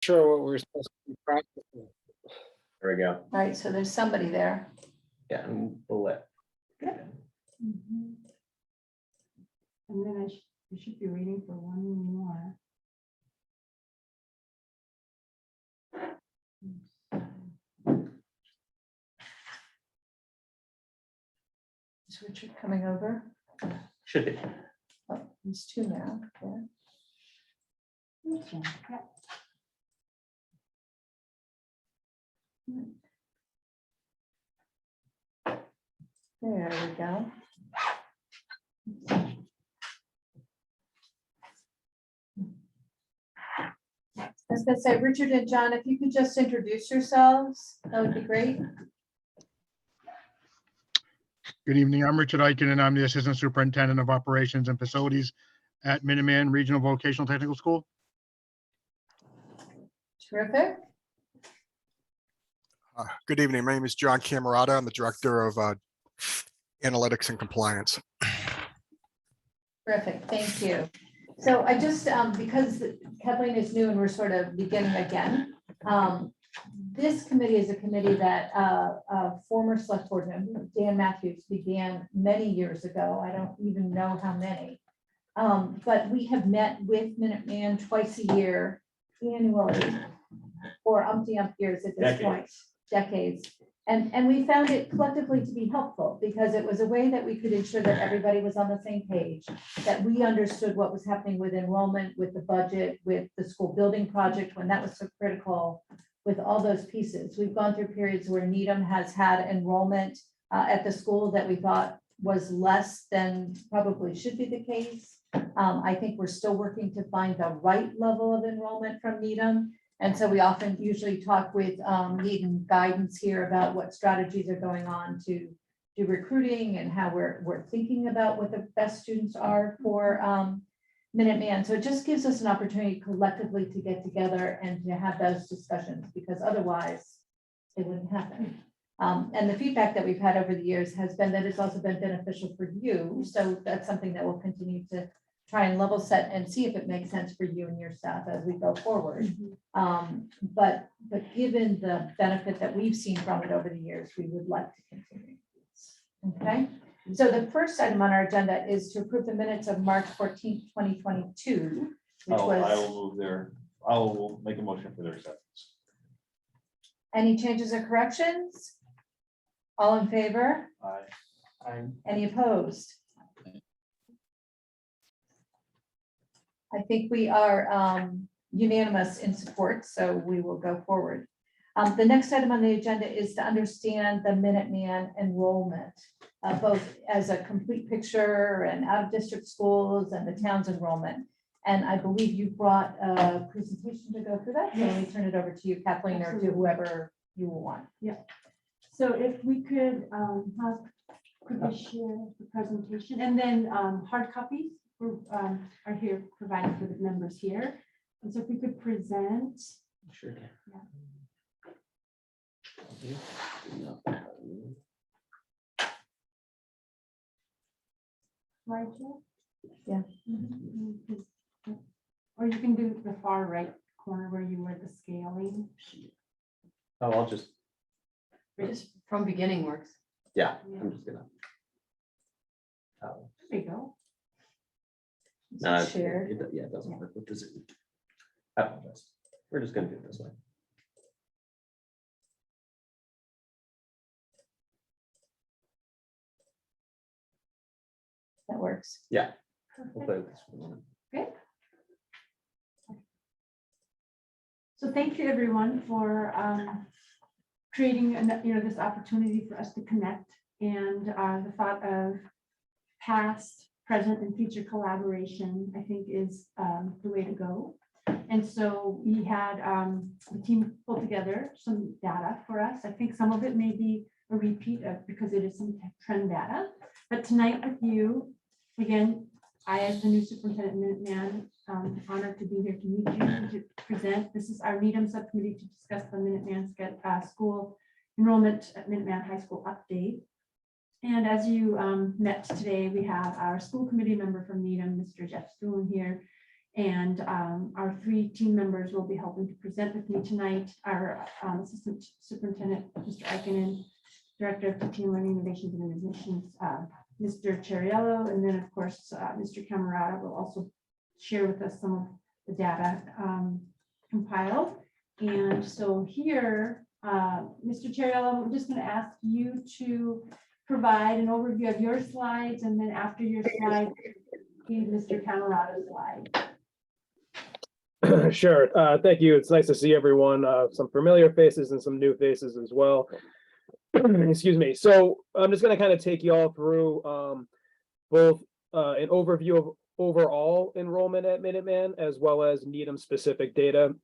sure what we're supposed to be practicing. There we go. All right, so there's somebody there. Yeah, and we'll let. Mhm. And then I should be waiting for one more. Is Richard coming over? Should be. Oh, there's two now. Yeah. Okay, yeah. There we go. I was gonna say, Richard and John, if you could just introduce yourselves, that would be great. Good evening. I'm Richard Eichen, and I'm the Assistant Superintendent of Operations and Facilities at Minuteman Regional Vocational Technical School. Terrific. Good evening. My name is John Camerata. I'm the Director of Analytics and Compliance. Terrific, thank you. So I just, because Kathleen is new and we're sort of beginning again, this committee is a committee that former select board member Dan Matthews began many years ago. I don't even know how many. But we have met with Minuteman twice a year annually for umpty years at this point, decades. And we found it collectively to be helpful because it was a way that we could ensure that everybody was on the same page, that we understood what was happening with enrollment, with the budget, with the school building project, when that was so critical, with all those pieces. We've gone through periods where Needham has had enrollment at the school that we thought was less than probably should be the case. I think we're still working to find the right level of enrollment from Needham. And so we often usually talk with Needham guidance here about what strategies are going on to do recruiting and how we're thinking about what the best students are for Minuteman. So it just gives us an opportunity collectively to get together and to have those discussions, because otherwise it wouldn't happen. And the feedback that we've had over the years has been that it's also been beneficial for you. So that's something that we'll continue to try and level set and see if it makes sense for you and your staff as we go forward. But given the benefit that we've seen from it over the years, we would like to continue. Okay, so the first item on our agenda is to approve the minutes of March 14th, 2022, which I was, will move there. I will make a motion for their acceptance. any changes or corrections? All in favor? Aye. Any opposed? I think we are unanimous in support, so we will go forward. The next item on the agenda is to understand the Minuteman enrollment, both as a complete picture and out-of-district schools and the town's enrollment. And I believe you brought a presentation to go through that. So let me turn it over to you, Kathleen, or to whoever you will want. So if we could could we share the presentation, and then hard copies are here provided for the members here. And so if we could present. Sure. Slideshow? Yeah. Or you can do the far right corner where you were the scaling. Oh, I'll just, Just from beginning works. yeah, I'm just gonna. There you go. No, it- Shared. yeah, it doesn't work with the Zoom. I apologize. We're just gonna do it this way. That works. Yeah. We'll play with this for a moment. Great. So thank you, everyone, for creating this opportunity for us to connect, and the thought of past, present, and future collaboration, I think, is the way to go. And so we had the team pull together some data for us. I think some of it may be a repeat of, because it is some trend data. But tonight with you, again, I, as the new superintendent at Minuteman, honored to be here to meet you and to present. This is our Needham Subcommittee to discuss the Minuteman school enrollment at Minuteman High School update. And as you met today, we have our school committee member from Needham, Mr. Jeff Stuhlen here, And our 3 team members will be helping to present with me tonight. Our Assistant Superintendent, Mr. Aikinen, Director of Teaching, Learning, Innovations and Admissions, Mr. Cheriello, and then of course, Mr. Camerata will also share with us some of the data compiled. And so here, Mr. Cheriello, I'm just going to ask you to provide an overview of your slides, and then after your slide, Mr. Camerata's slide. Sure. Thank you. It's nice to see everyone, some familiar faces and some new faces as well. Excuse me. So I'm just going to kind of take you all through both an overview of overall enrollment at Minuteman as well as Needham specific data.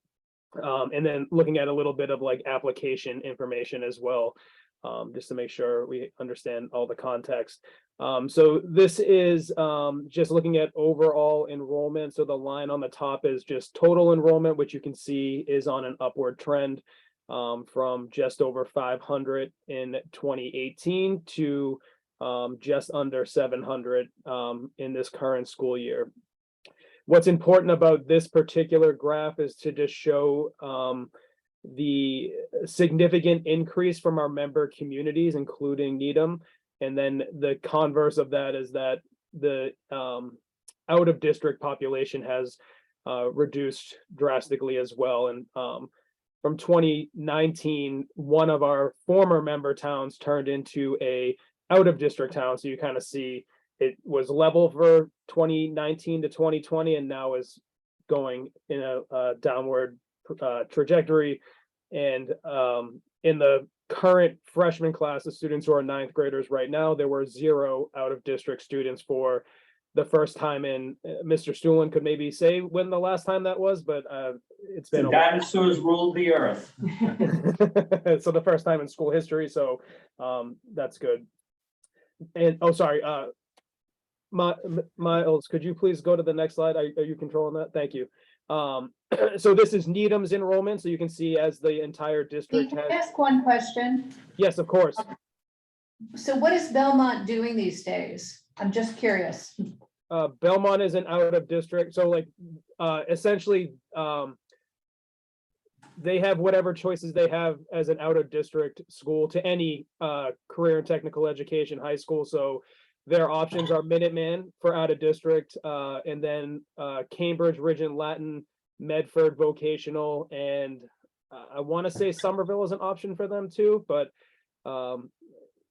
And then looking at a little bit of like application information as well, just to make sure we understand all the context. So this is just looking at overall enrollment. So the line on the top is just total enrollment, which you can see is on an upward trend from just over 500 in 2018 to just under 700 in this current school year. What's important about this particular graph is to just show the significant increase from our member communities, including Needham. And then the converse of that is that the out of district population has reduced drastically as well. And from 2019, one of our former member towns turned into a out of district town. So you kind of see it was level for 2019 to 2020 and now is going in a downward trajectory. And in the current freshman class of students who are 9th graders right now, there were 0 out of district students for the first time in Mr. Stuhlin could maybe say when the last time that was, but it's been The dinosaurs ruled the earth. so the first time in school history. So that's good. And oh, sorry, Miles, could you please go to the next slide? Are you controlling that? Thank you. So this is Needham's enrollment. So you can see as the entire district Can I has. ask one question? Yes, of course. So what is Belmont doing these days? I'm just curious. Belmont is an out of district. So like essentially they have whatever choices they have as an out of district school to any career and technical education high school. So their options are Minuteman for out of district, and then Cambridge, Ridge and Latin, Medford vocational, and I want to say Somerville is an option for them too, but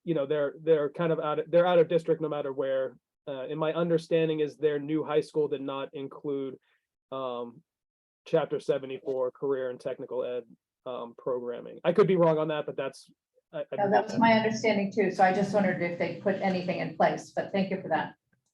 you know, they're kind of they're out of district no matter where. And my understanding is their new high school did not include Chapter 74 career and technical ed programming. I could be wrong on that, but that's No, that was my understanding too. So I just wondered if they put anything in place, but thank you for that.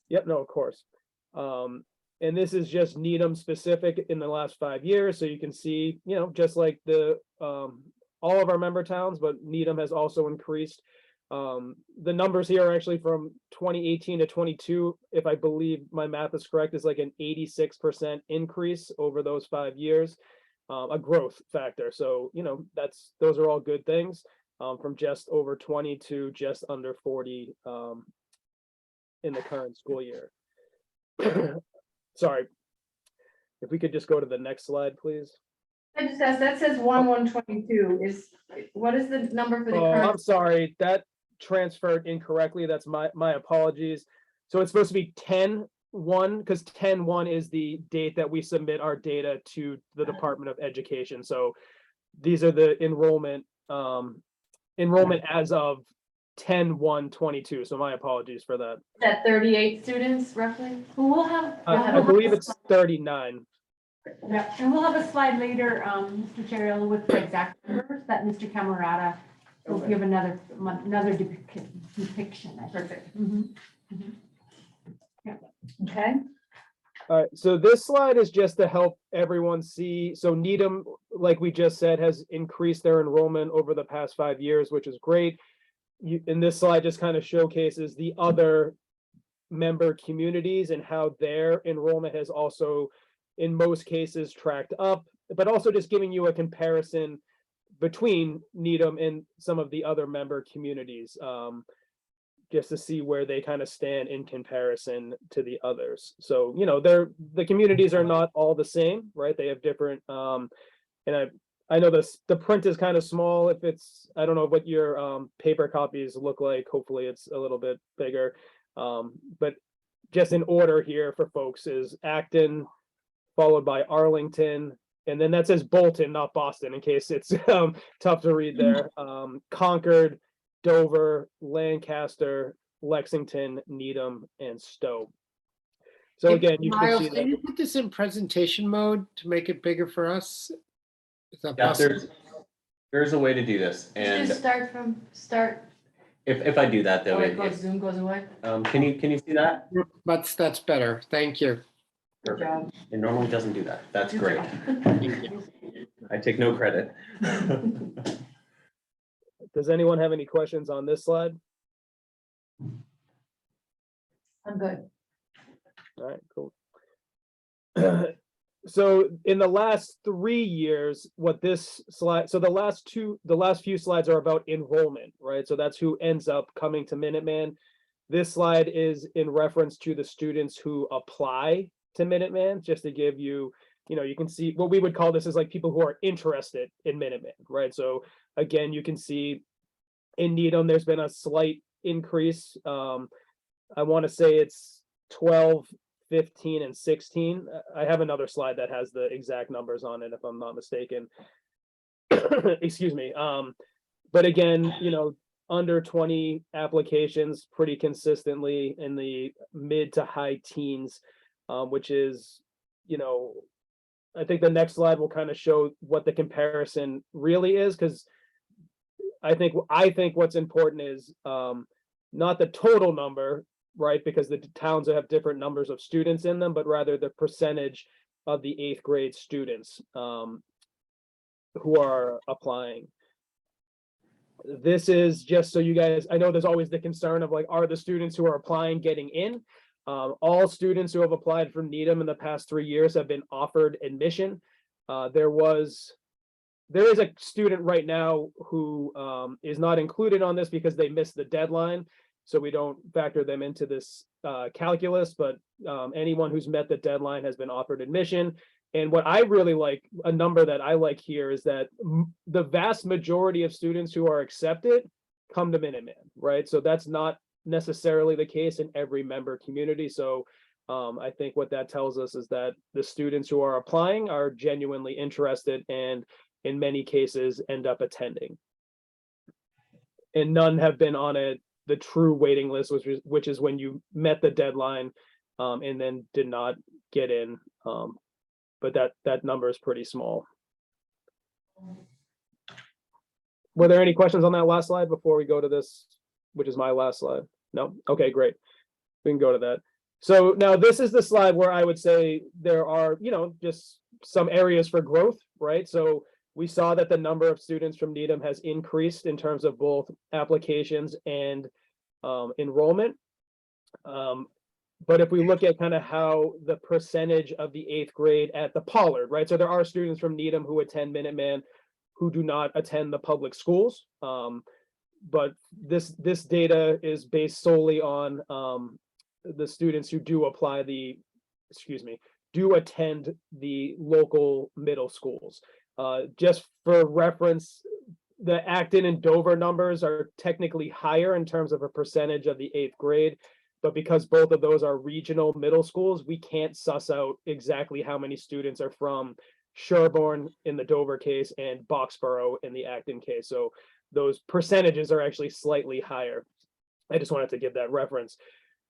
Yep, no, of course. And this is just Needham specific in the last 5 years. So you can see, you know, just like the all of our member towns, but Needham has also increased. The numbers here are actually from 2018 to 22. If I believe my math is correct, is like an 86% increase over those 5 years, a growth factor. So, you know, those are all good things. From just over 20 to just under 40 in the current school year. Sorry, if we could just go to the next slide, please. I just asked, that says 1/122 what is the number for the Oh, current? I'm sorry, that transferred incorrectly. That's my apologies. So it's supposed to be 10/1 because 10/1 is the date that we submit our data to the Department of Education. So these are the enrollment as of 10/1/22. So my apologies for that. That 38 students roughly? Well, we'll have. I believe it's 39. Yeah, and we'll have a slide later, Mr. Cheriello, with the exact numbers that Mr. Camerata will give another depiction. Perfect. Okay. All right, so this slide is just to help everyone see. So Needham, like we just said, has increased their enrollment over the past 5 years, which is great. And this slide just kind of showcases the other member communities and how their enrollment has also, in most cases, tracked up, but also just giving you a comparison between Needham and some of the other member communities. just to see where they kind of stand in comparison to the others. So, the communities are not all the same, right? They have different, and I know the print is kind of small. If it's, I don't know what your paper copies look like. Hopefully it's a little bit bigger. But just in order here for folks is Acton, followed by Arlington, and then that says Bolton, not Boston, in case it's tough to read there. Concord, Dover, Lancaster, Lexington, Needham, and Stowe. So again, you can Miles, see can that. you put this in presentation mode to make it bigger for us? Is that Yeah, possible? there's a way to do this, and Just start, if I do that, though, Zoom goes away. can you see that? That's better. Thank you. Good job. It normally doesn't do that. That's Good great. job. I take no credit. Does anyone have any questions on this slide? I'm good. All right, cool. So in the last 3 years, what this slide, so the last few slides are about enrollment, right? So that's who ends up coming to Minuteman. This slide is in reference to the students who apply to Minuteman, just to give you, you can see what we would call this is like people who are interested in Minuteman, right? So again, you can see in Needham, there's been a slight increase. I want to say it's 12, 15, and 16. I have another slide that has the exact numbers on it, if I'm not mistaken. Excuse me. But again, under 20 applications pretty consistently in the mid to high teens, which is, I think the next slide will kind of show what the comparison really is, because I think what's important is not the total number, right? Because the towns have different numbers of students in them, but rather the percentage of the 8th grade students who are applying. This is just so you guys, I know there's always the concern of like, are the students who are applying getting in? All students who have applied from Needham in the past 3 years have been offered admission. There is a student right now who is not included on this because they missed the deadline. So we don't factor them into this calculus, but anyone who's met the deadline has been offered admission. And what I really like, a number that I like here, is that the vast majority of students who are accepted come to Minuteman, right? So that's not necessarily the case in every member community. So I think what that tells us is that the students who are applying are genuinely interested and in many cases end up attending. And none have been on the true waiting list, which is when you met the deadline and then did not get in. But that number is pretty small. Were there any questions on that last slide before we go to this, which is my last slide? No? Okay, great. We can go to that. So now this is the slide where I would say there are, just some areas for growth, right? So we saw that the number of students from Needham has increased in terms of both applications and enrollment. But if we look at kind of how the percentage of the 8th grade at the Pollard, right? So there are students from Needham who attend Minuteman who do not attend the public schools. But this data is based solely on the students who do attend the local middle schools. Just for reference, the Acton and Dover numbers are technically higher in terms of a percentage of the 8th grade, but because both of those are regional middle schools, we can't suss out exactly how many students are from Sherborne in the Dover case and Boxborough in the Acton case. So those percentages are actually slightly higher. I just wanted to give that reference.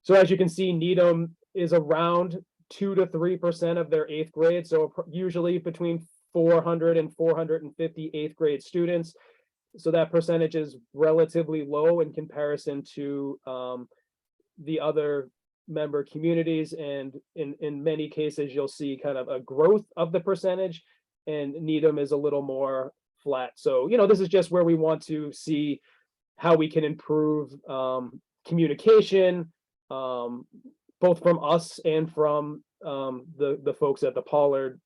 So as you can see, Needham is around 2 to 3% of their 8th grade. So usually between 400 and 450 8th grade students. So that percentage is relatively low in comparison to the other member communities. And in many cases, you'll see kind of a growth of the percentage, and Needham is a little more flat. So, this is just where we want to see how we can improve communication, both from us and from the folks at the Pollard.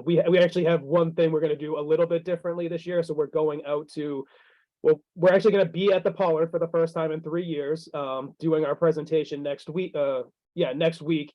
We actually have one thing we're going to do a little bit differently this year. So we're going out to well, we're actually going to be at the Pollard for the first time in 3 years, doing our presentation next week. Next week.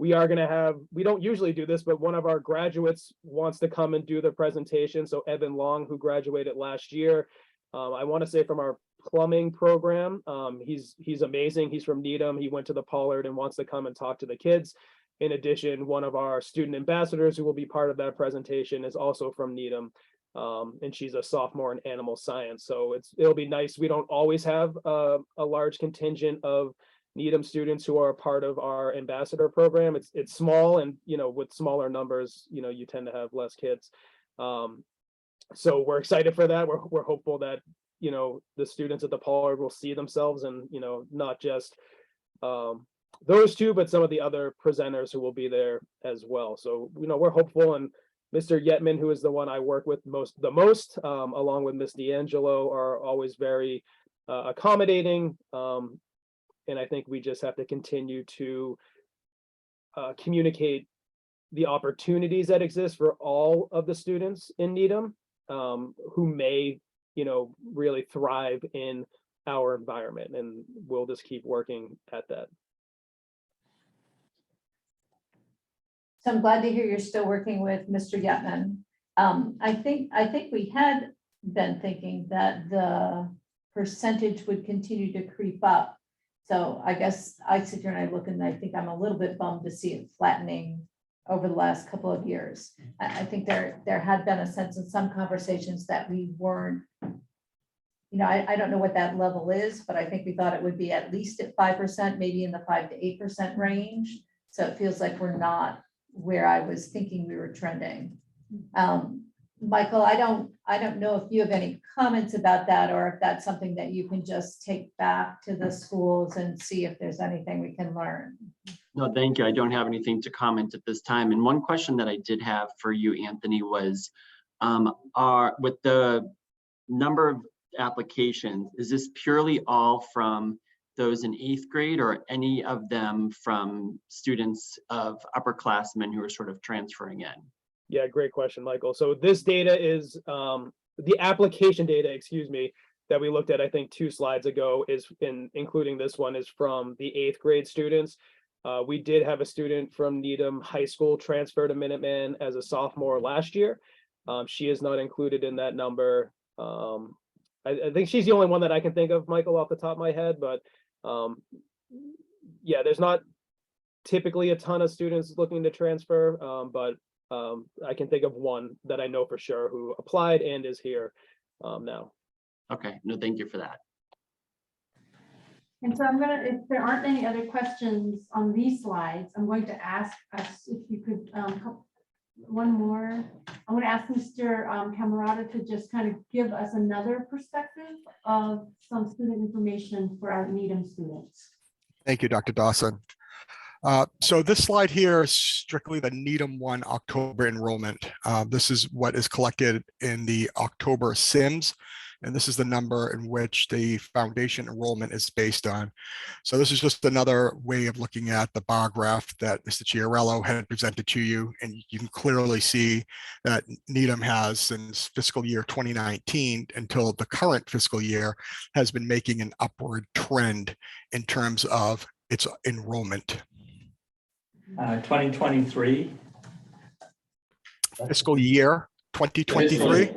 We are going to have, we don't usually do this, but one of our graduates wants to come and do the presentation. So Evan Long, who graduated last year, I want to say from our plumbing program. He's amazing. He's from Needham. He went to the Pollard and wants to come and talk to the kids. In addition, one of our student ambassadors who will be part of that presentation is also from Needham. And she's a sophomore in animal science. So it'll be nice. We don't always have a large contingent of Needham students who are a part of our ambassador program. It's small, and with smaller numbers, you tend to have less kids. So we're excited for that. We're hopeful that the students at the Pollard will see themselves, and not just those two, but some of the other presenters who will be there as well. So we're hopeful, and Mr. Yetman, who is the one I work with the most, along with Ms. D'Angelo, are always very accommodating. And I think we just have to continue to communicate the opportunities that exist for all of the students in Needham, who may, really thrive in our environment, and we'll just keep working at that. So I'm glad to hear you're still working with Mr. Yetman. I think we had been thinking that the percentage would continue to creep up. So I guess I sit here and I look and I think I'm a little bit bummed to see it flattening over the last couple of years. I think there had been a sense in some conversations that we weren't, I don't know what that level is, but I think we thought it would be at least at 5%, maybe in the 5 to 8% range. So it feels like we're not where I was thinking we were trending. Michael, I don't know if you have any comments about that, or if that's something that you can just take back to the schools and see if there's anything we can learn. No, thank you. I don't have anything to comment at this time. And one question that I did have for you, Anthony, was with the number of applications, is this purely all from those in 8th grade, or any of them from students of upperclassmen who are sort of transferring in? Yeah, great question, Michael. So this data is the application data, that we looked at, I think 2 slides ago, is including this one, is from the 8th grade students. We did have a student from Needham High School transfer to Minuteman as a sophomore last year. She is not included in that number. I think she's the only one that I can think of, Michael, off the top of my head, but yeah, there's not typically a ton of students looking to transfer, but I can think of one that I know for sure who applied and is here now. Okay, no, thank you for that. And so if there aren't any other questions on these slides, I'm going to ask us if you could, one more. I'm going to ask Mr. Camerata to just kind of give us another perspective of some student information for our Needham students. Thank you, Dr. Dawson. So this slide here is strictly the Needham 1 October enrollment. This is what is collected in the October SIMS, and this is the number in which the foundation enrollment is based on. So this is just another way of looking at the bar graph that Mr. Chiarello had presented to you, and you can clearly see that Needham has, since fiscal year 2019 until the current fiscal year, has been making an upward trend in terms of its enrollment. 2023. Fiscal year 2023.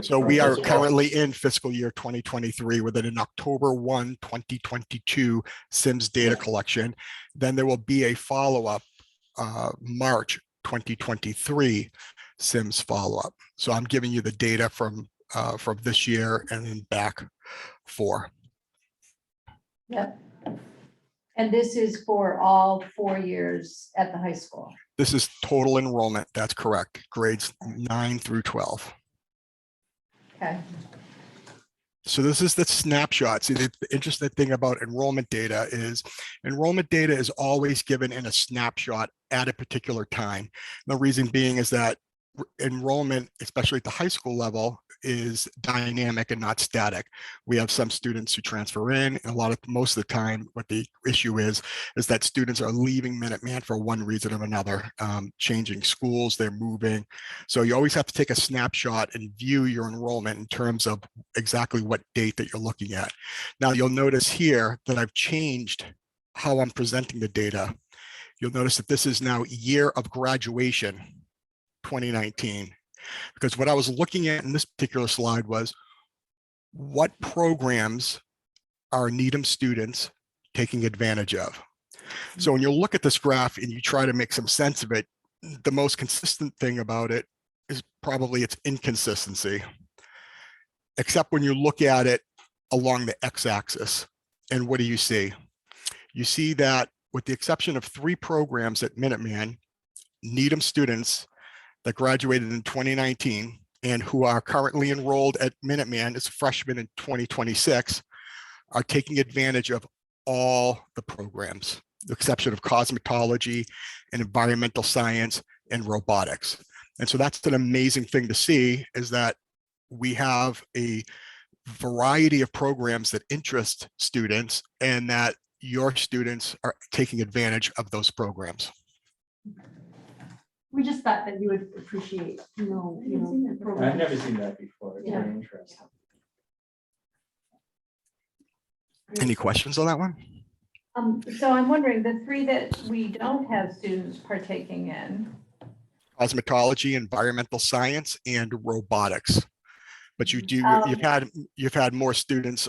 So we are currently in fiscal year 2023 with an October 1, 2022 SIMS data collection. Then there will be a follow-up March 2023 SIMS follow-up. So I'm giving you the data from this year and then back for. Yep. And this is for all 4 years at the high school. This is total enrollment. That's correct. Grades 9 through 12. Okay. So this is the snapshot. See, the interesting thing about enrollment data is always given in a snapshot at a particular time. The reason being is that enrollment, especially at the high school level, is dynamic and not static. We have some students who transfer in, and most of the time, what the issue is that students are leaving Minuteman for one reason or another, changing schools, they're moving. So you always have to take a snapshot and view your enrollment in terms of exactly what date that you're looking at. Now you'll notice here that I've changed how I'm presenting the data. You'll notice that this is now year of graduation, 2019. Because what I was looking at in this particular slide was what programs are Needham students taking advantage of. So when you look at this graph and you try to make some sense of it, the most consistent thing about it is probably its inconsistency, except when you look at it along the x-axis. And what do you see? You see that with the exception of 3 programs at Minuteman, Needham students that graduated in 2019 and who are currently enrolled at Minuteman as freshmen in 2026 are taking advantage of all the programs, the exception of cosmetology and environmental science and robotics. And so that's an amazing thing to see, is that we have a variety of programs that interest students and that your students are taking advantage of those programs. We just thought that you would appreciate, the I've program. never seen that before. It's Yeah. very interesting. Any questions on that one? So I'm wondering, the 3 that we don't have students partaking in, Cosmetology, environmental science, and robotics. But you've had more students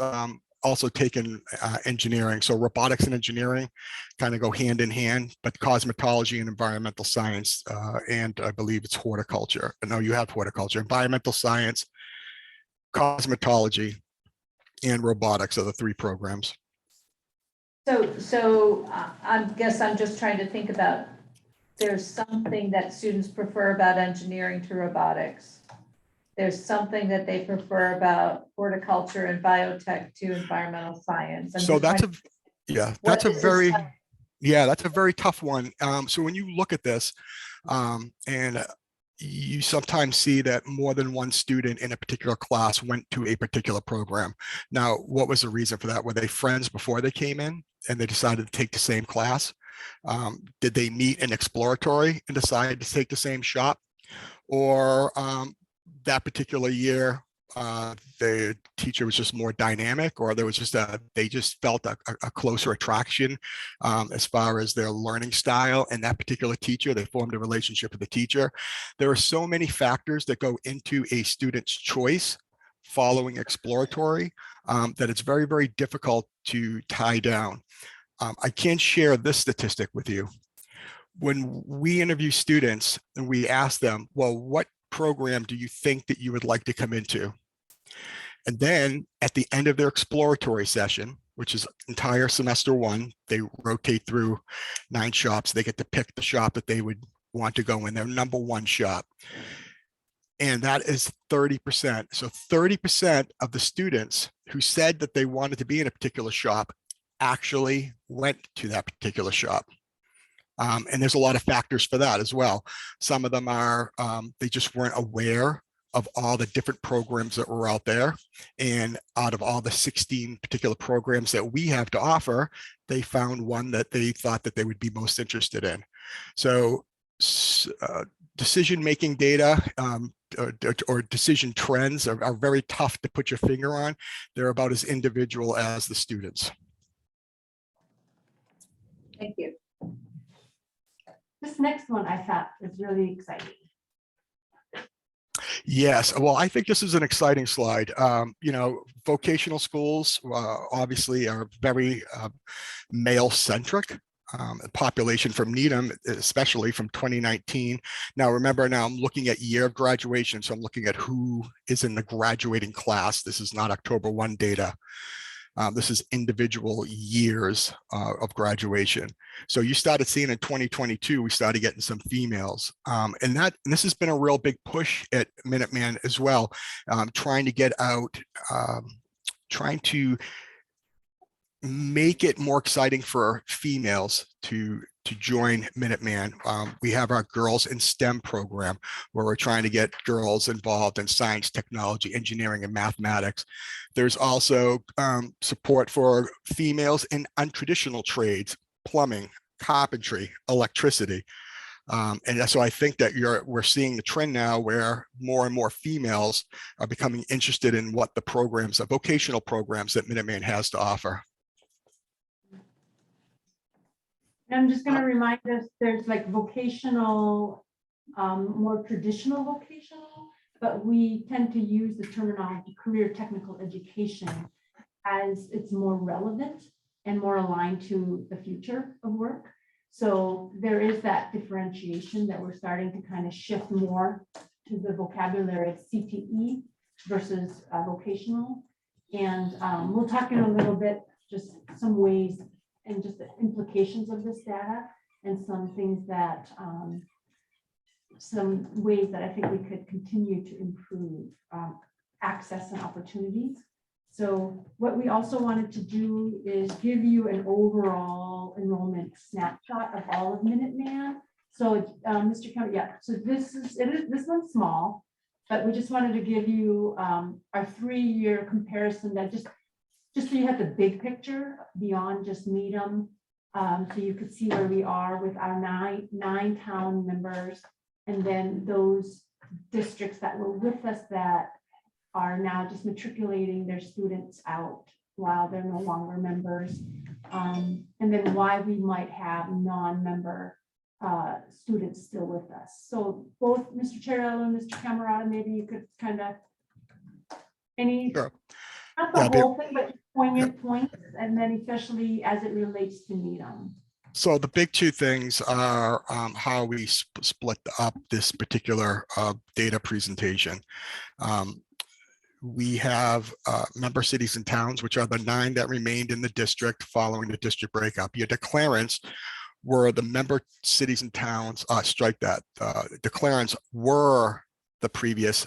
also taken engineering. So robotics and engineering kind of go hand in hand, but cosmetology and environmental science, and I believe it's horticulture. No, you have horticulture, environmental science, cosmetology, and robotics are the 3 programs. so I guess I'm just trying to think about, there's something that students prefer about engineering to robotics. There's something that they prefer about horticulture and biotech to environmental science. So that's What is this a very tough one. So when you look at this, and you sometimes see that more than one student in a particular class went to a particular program. Now, what was the reason for that? Were they friends before they came in and they decided to take the same class? Did they meet in exploratory and decide to take the same shop? Or that particular year, the teacher was just more dynamic, or there was just they just felt a closer attraction as far as their learning style and that particular teacher. They formed a relationship with the teacher. There are so many factors that go into a student's choice following exploratory that it's very, very difficult to tie down. I can share this statistic with you. When we interview students and we ask them, well, what program do you think that you would like to come into? And then at the end of their exploratory session, which is entire semester 1, they rotate through 9 shops. They get to pick the shop that they would want to go in, their number 1 shop. And that is 30%. So 30% of the students who said that they wanted to be in a particular shop actually went to that particular shop. And there's a lot of factors for that as well. Some of them are, they just weren't aware of all the different programs that were out there. And out of all the 16 particular programs that we have to offer, they found one that they thought that they would be most interested in. So decision-making data or decision trends are very tough to put your finger on. They're about as individual as the students. Thank you. This next one I thought was really exciting. Yes, well, I think this is an exciting slide. Vocational schools obviously are very male-centric. Population from Needham, especially from 2019. Now, remember, I'm looking at year of graduation, so I'm looking at who is in the graduating class. This is not October 1 data. This is individual years of graduation. So you started seeing in 2022, we started getting some females. And this has been a real big push at Minuteman as well, trying to get out, trying to make it more exciting for females to join Minuteman. We have our Girls in STEM program where we're trying to get girls involved in science, technology, engineering, and mathematics. There's also support for females in untraditional trades, plumbing, carpentry, electricity. And so I think that we're seeing the trend now where more and more females are becoming interested in what the programs, the vocational programs that Minuteman has to offer. And I'm just gonna remind us, there's like vocational, more traditional vocational, but we tend to use the terminology career technical education as it's more relevant and more aligned to the future of work. So there is that differentiation that we're starting to kind of shift more to the vocabulary of CTE versus vocational. And we'll talk in a little bit, just some ways and just the implications of this data and some things that, some ways that I think we could continue to improve access and opportunities. So what we also wanted to do is give you an overall enrollment snapshot of all of Minuteman. So Mr. Kemp, yeah, so this one's small, but we just wanted to give you our 3-year comparison that just so you have the big picture beyond just Needham. So you could see where we are with our nine town members, and then those districts that were with us that are now just matriculating their students out while they're no longer members. And then why we might have non-member students still with us. So both Mr. Chiarello and Mr. Camerata, maybe you could kind of, Sure. not the whole thing, but poignant points, and then especially as it relates to Needham. So the big two things are how we split up this particular data presentation. We have member cities and towns, which are the 9 that remained in the district following the district breakup. Your declarants were the member cities and towns, strike that, declarants were the previous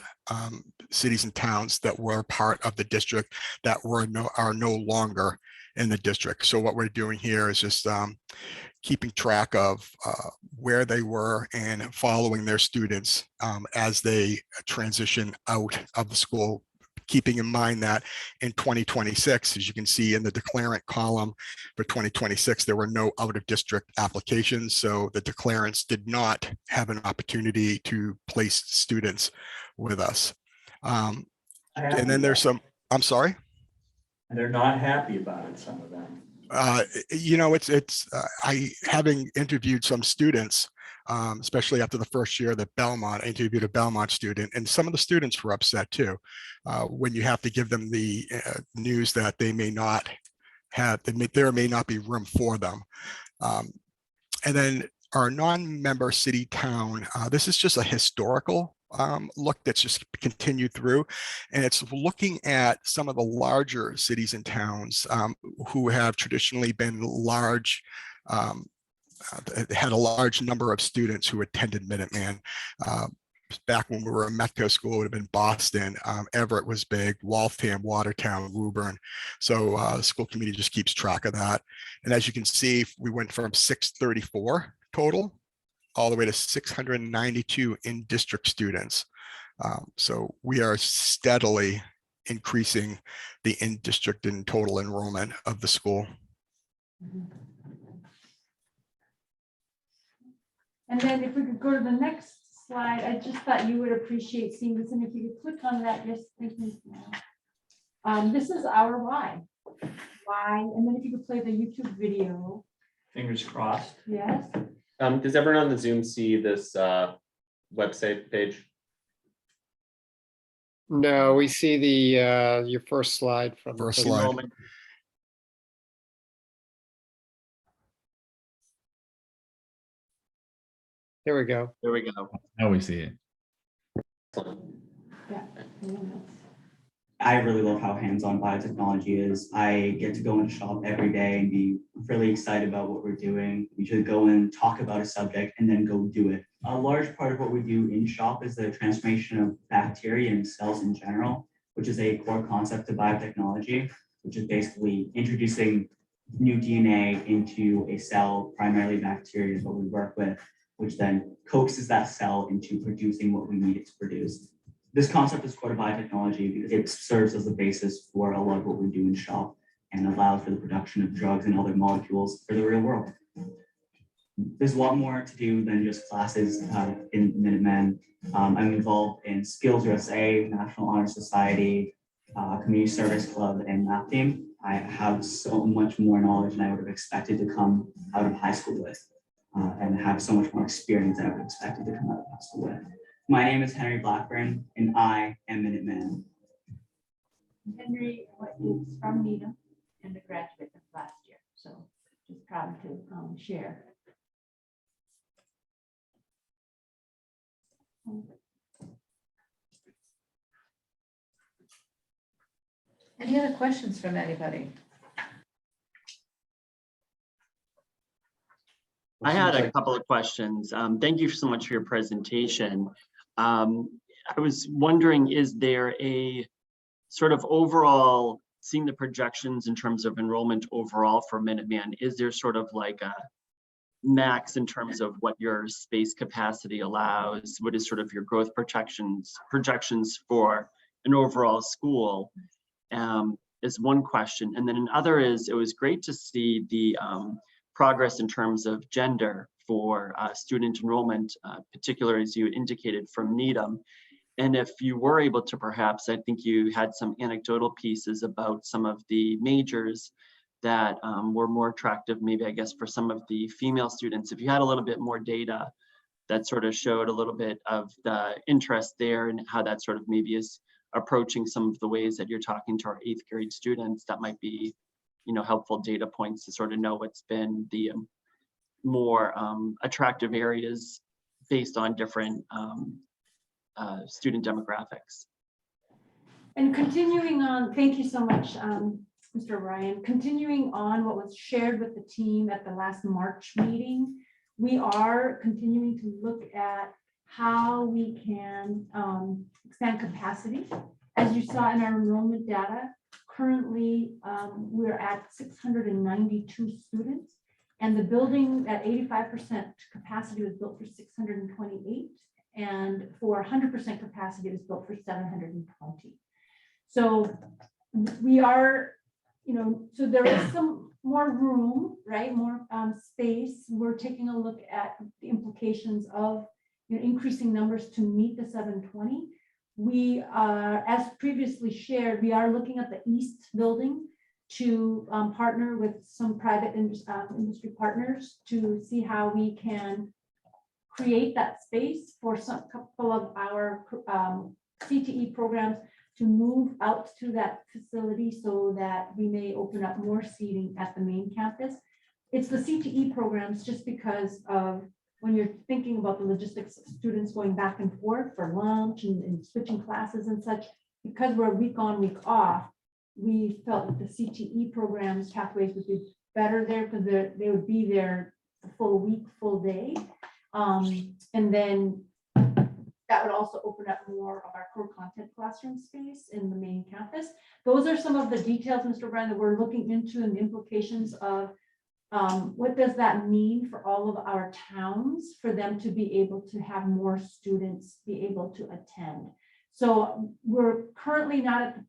cities and towns that were part of the district that are no longer in the district. So what we're doing here is just keeping track of where they were and following their students as they transition out of the school, keeping in mind that in 2026, as you can see in the declarant column for 2026, there were no out-of-district applications. So the declarants did not have an opportunity to place students with us. And then there's some, I'm sorry? And they're not happy about it, some of them. You know, having interviewed some students, especially after the first year that Belmont, I interviewed a Belmont student, and some of the students were upset too, when you have to give them the news that they may not have, there may not be room for them. And then our non-member city town, this is just a historical look that's just continued through, and it's looking at some of the larger cities and towns who have traditionally been large, had a large number of students who attended Minuteman. Back when we were a Metco school, it would have been Boston, Everett was big, Waltham, Watertown, Woburn. So the school committee just keeps track of that. And as you can see, we went from 634 total all the way to 692 in-district students. So we are steadily increasing the in-district and total enrollment of the school. And then if we could go to the next slide, I just thought you would appreciate seeing this, and if you could click on that, just thinking. This is our why, and then if you could play the YouTube video. Fingers crossed. Yes. Does everyone on the Zoom see this website page? No, we see the your first slide from the First slide. Enrollment. There we go. There we go. Now we see it. Yeah. I really love how hands-on biotechnology is. I get to go into shop every day and be really excited about what we're doing. We should go and talk about a subject and then go do it. A large part of what we do in shop is the transformation of bacteria and cells in general, which is a core concept of biotechnology, which is basically introducing new DNA into a cell, primarily bacteria is what we work with, which then coaxes that cell into producing what we need it to produce. This concept is core to biotechnology because it serves as the basis for a lot of what we do in shop and allows for the production of drugs and other molecules for the real world. There's a lot more to do than just classes in Minuteman. I'm involved in Skills USA, National Honor Society, Community Service Club, and Math Team. I have so much more knowledge than I would have expected to come out of high school with, and have so much more experience than I would have expected to come out of high school with. My name is Henry Blackburn, and I am Minuteman. Henry is from Needham and a graduate of last year, so just proud to share. Any other questions from anybody? I had a couple of questions. Thank you so much for your presentation. I was wondering, is there a sort of overall, seeing the projections in terms of enrollment overall for Minuteman, is there sort of like a max in terms of what your space capacity allows? What is sort of your growth projections for an overall school? Is one question. And then another is, it was great to see the progress in terms of gender for student enrollment, particularly as you indicated from Needham. And if you were able to perhaps, I think you had some anecdotal pieces about some of the majors that were more attractive, maybe I guess for some of the female students. If you had a little bit more data that sort of showed a little bit of the interest there and how that sort of maybe is approaching some of the ways that you're talking to our 8th grade students, that might be, you know, helpful data points to sort of know what's been the more attractive areas based on different student demographics. And continuing on, thank you so much, Mr. Ryan. Continuing on what was shared with the team at the last March meeting, we are continuing to look at how we can expand capacity. As you saw in our enrollment data, currently we're at 692 students, and the building at 85% capacity was built for 628, and for 100% capacity it was built for 720. So we are, you know, so there is some more room, right? More space. We're taking a look at the implications of, you know, increasing numbers to meet the 720. We are, as previously shared, we are looking at the East building to partner with some private industry partners to see how we can create that space for some couple of our CTE programs to move out to that facility so that we may open up more seating at the main campus. It's the CTE programs just because of when you're thinking about the logistics of students going back and forth for lunch and switching classes and such, because we're week on, week off, we felt that the CTE programs pathways would be better there because they would be there the full week, full day. And then that would also open up more of our core content classroom space in the main campus. Those are some of the details, Mr. Bryan, that we're looking into and the implications of what does that mean for all of our towns for them to be able to have more students be able to attend. So we're currently not at the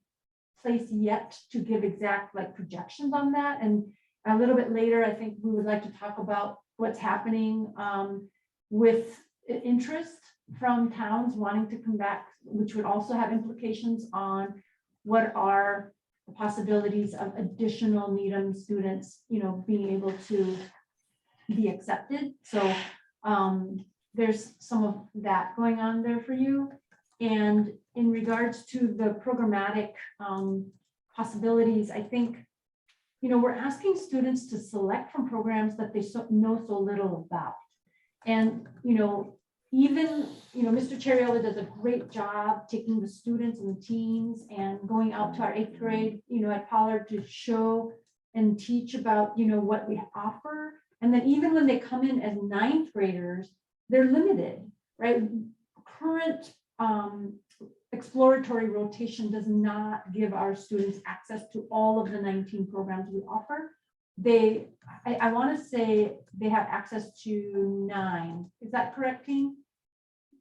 place yet to give exact like projections on that. And a little bit later, I think we would like to talk about what's happening with interest from towns wanting to come back, which would also have implications on what are the possibilities of additional Needham students, you know, being able to be accepted. So there's some of that going on there for you. And in regards to the programmatic possibilities, I think, you know, we're asking students to select from programs that they know so little about. And, you know, even, you know, Mr. Cheriola does a great job taking the students and the teams and going out to our 8th grade, you know, at Pollard to show and teach about, you know, what we offer. And then even when they come in as 9th graders, they're limited, right? Current exploratory rotation does not give our students access to all of the 19 programs we offer. I want to say they have access to 9. Is that correct, team?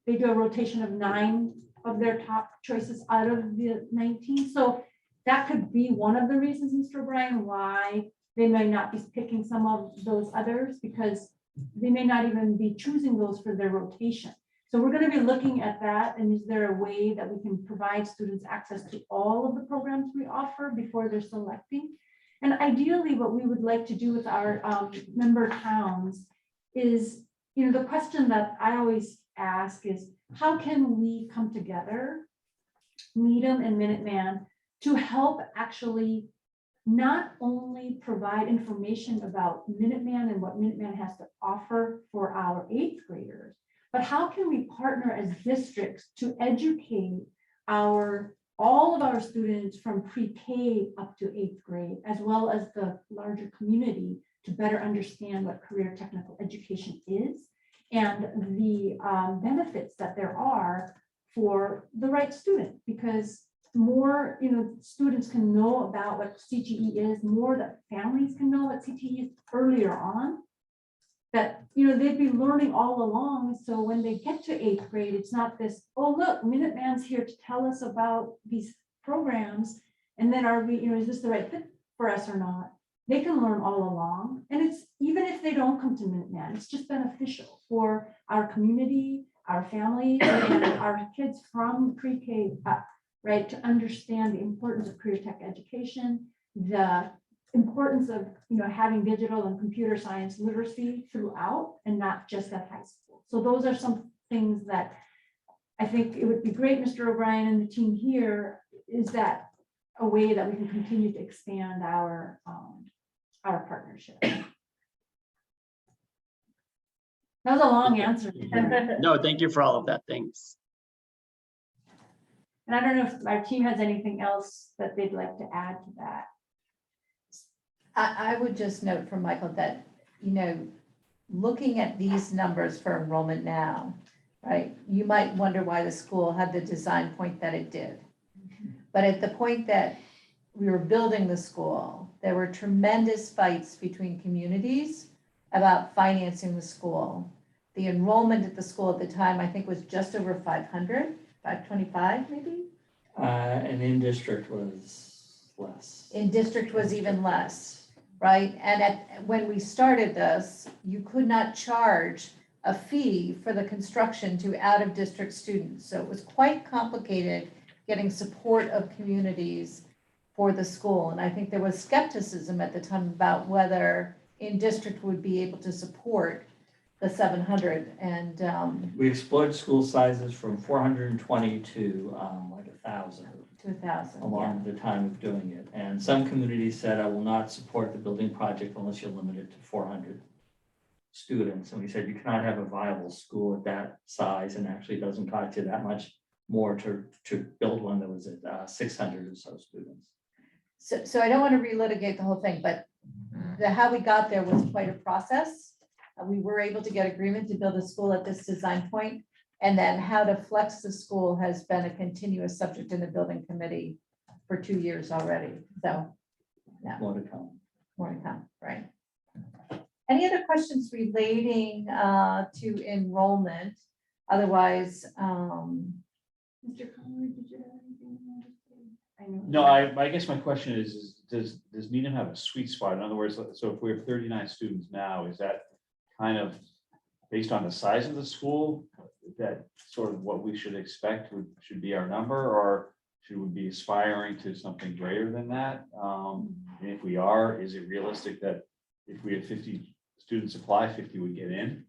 They do a rotation of 9 of their top choices out of the 19. So that could be one of the reasons, Mr. O'Brien, why they may not be picking some of those others, because they may not even be choosing those for their rotation. So we're going to be looking at that. And is there a way that we can provide students access to all of the programs we offer before they're selecting? And ideally, what we would like to do with our member towns is, the question that I always ask is, how can we come together, Needham and Minuteman, to help actually not only provide information about Minuteman and what Minuteman has to offer for our 8th graders, but how can we partner as districts to educate all of our students from pre-K up to 8th grade, as well as the larger community, to better understand what career technical education is and the benefits that there are for the right student. Because more students can know about what CTE is, more that families can know what CTE is earlier on, that they'd be learning all along. So when they get to 8th grade, it's not this, oh look, Minuteman's here to tell us about these programs, and then are we, is this the right fit for us or not? They can learn all along. And it's, even if they don't come to Minuteman, it's just beneficial for our community, our families, and our kids from pre-K up, right, to understand the importance of career tech education, the importance of having digital and computer science literacy throughout, and not just at high school. So those are some things that I think it would be great, Mr. O'Brien and the team here, is that a way that we can continue to expand our partnership. That was a long answer. No, thank you for all of that. Thanks. And I don't know if our team has anything else that they'd like to add to that. I would just note from Michael that, looking at these numbers for enrollment now, right, you might wonder why the school had the design point that it did. But at the point that we were building the school, there were tremendous fights between communities about financing the school. The enrollment at the school at the time, I think, was just over 500, 525 maybe? And in district was less. In district was even less, right? And when we started this, you could not charge a fee for the construction to out-of-district students. So it was quite complicated getting support of communities for the school. And I think there was skepticism at the time about whether in district would be able to support the 700. And We explored school sizes from 420 to like 1,000. to 1,000. Along the time of doing it. And some communities said, I will not support the building project unless you're limited to 400 students. And we said, you cannot have a viable school at that size, and actually it doesn't cost you that much more to build one that was at 600 or so students. So I don't want to relitigate the whole thing, but how we got there was quite a process. We were able to get agreement to build a school at this design point, and then how to flex the school has been a continuous subject in the building committee for 2 years already. So yeah, More to come. more to come, right? Any other questions relating to enrollment? Otherwise, Mr. Conway, did you have anything you wanted to say? I know. No, I guess my question is does Needham have a sweet spot? In other words, so if we have 39 students now, is that kind of based on the size of the school, that sort of what we should expect should be our number, or should we be aspiring to something greater than that? And if we are, is it realistic that if we have 50 students apply, 50 would get in?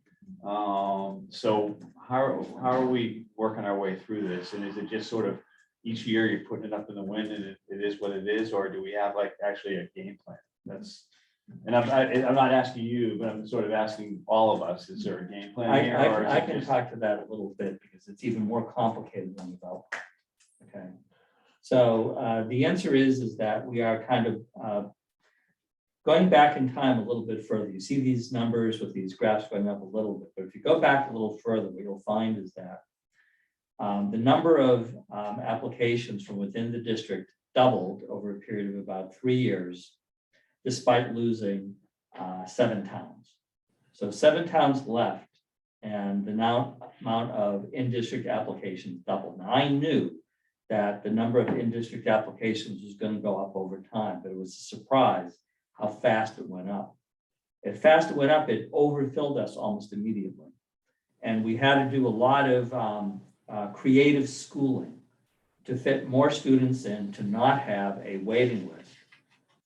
So how are we working our way through this? And is it just sort of each year you're putting it up in the wind and it is what it is, or do we have like actually a game plan? And I'm not asking you, but I'm sort of asking all of us, is there a game plan here? I can talk to that a little bit because it's even more complicated than we thought. Okay. So the answer is that we are kind of going back in time a little bit further. You see these numbers with these graphs going up a little bit, but if you go back a little further, what you'll find is that the number of applications from within the district doubled over a period of about 3 years. despite losing 7 towns. So 7 towns left, and the amount of in-district applications doubled. Now, I knew that the number of in-district applications was going to go up over time, but it was a surprise how fast it went up. As fast it went up, it overfilled us almost immediately. And we had to do a lot of creative schooling to fit more students in, to not have a waiting list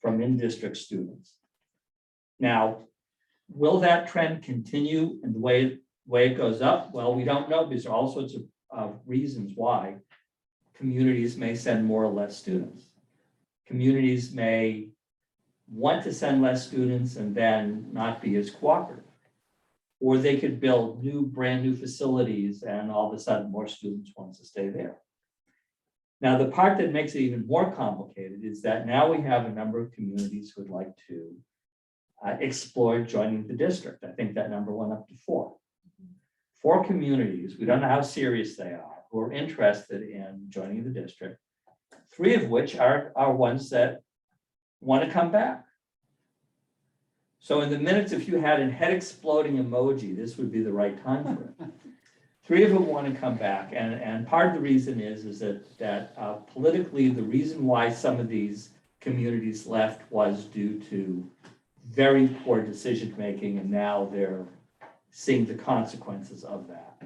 from in-district students. Now, will that trend continue in the way it goes up? Well, we don't know, because there are all sorts of reasons why communities may send more or less students. Communities may want to send less students and then not be as cooperative. Or they could build brand new facilities, and all of a sudden more students want to stay there. Now, the part that makes it even more complicated is that now we have a number of communities who would like to explore joining the district. I think that number went up to 4. 4 communities, we don't know how serious they are, who are interested in joining the district, 3 of which are ones that want to come back. So in the minutes, if you had a head exploding emoji, this would be the right time for it. 3 of them want to come back, and part of the reason is that politically, the reason why some of these communities left was due to very poor decision-making, and now they're seeing the consequences of that.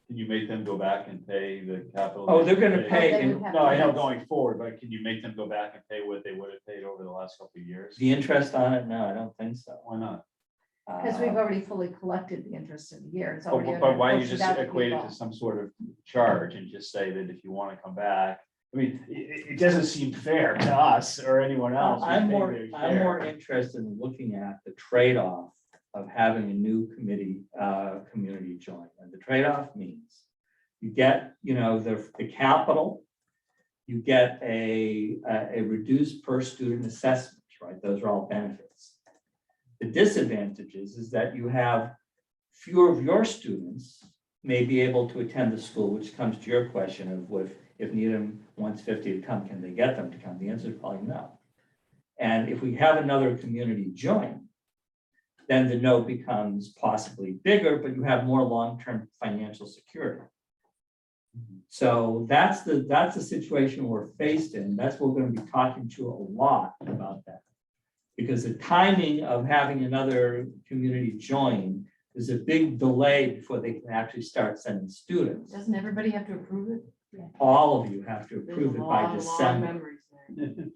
Can you make them go back and pay the capital? Oh, they're gonna pay. They would have No, I know to- going forward, but can you make them go back and pay what they would have paid over the last couple of years? The interest on it? No, I don't think so. Why not? Because we've already fully collected the interest of the year. It's already But why don't you portioned just out to equate it people. to some sort of charge and just say that if you want to come back? I mean, it doesn't seem fair to us or anyone else. who's I'm paying more, their I'm share. more interested in looking at the trade-off of having a new community join. And the trade-off means you get, the capital, you get a reduced per student assessment, right? Those are all benefits. The disadvantages is that you have fewer of your students may be able to attend the school, which comes to your question of if Needham wants 50 to come, can they get them to come? The answer is probably no. And if we have another community join, then the no becomes possibly bigger, but you have more long-term financial security. So that's the situation we're faced in. That's what we're going to be talking to a lot about that. Because the timing of having another community join is a big delay before they can actually start sending students. Doesn't everybody have to approve it? All of you have to There's approve a it by lot of long December. memories there.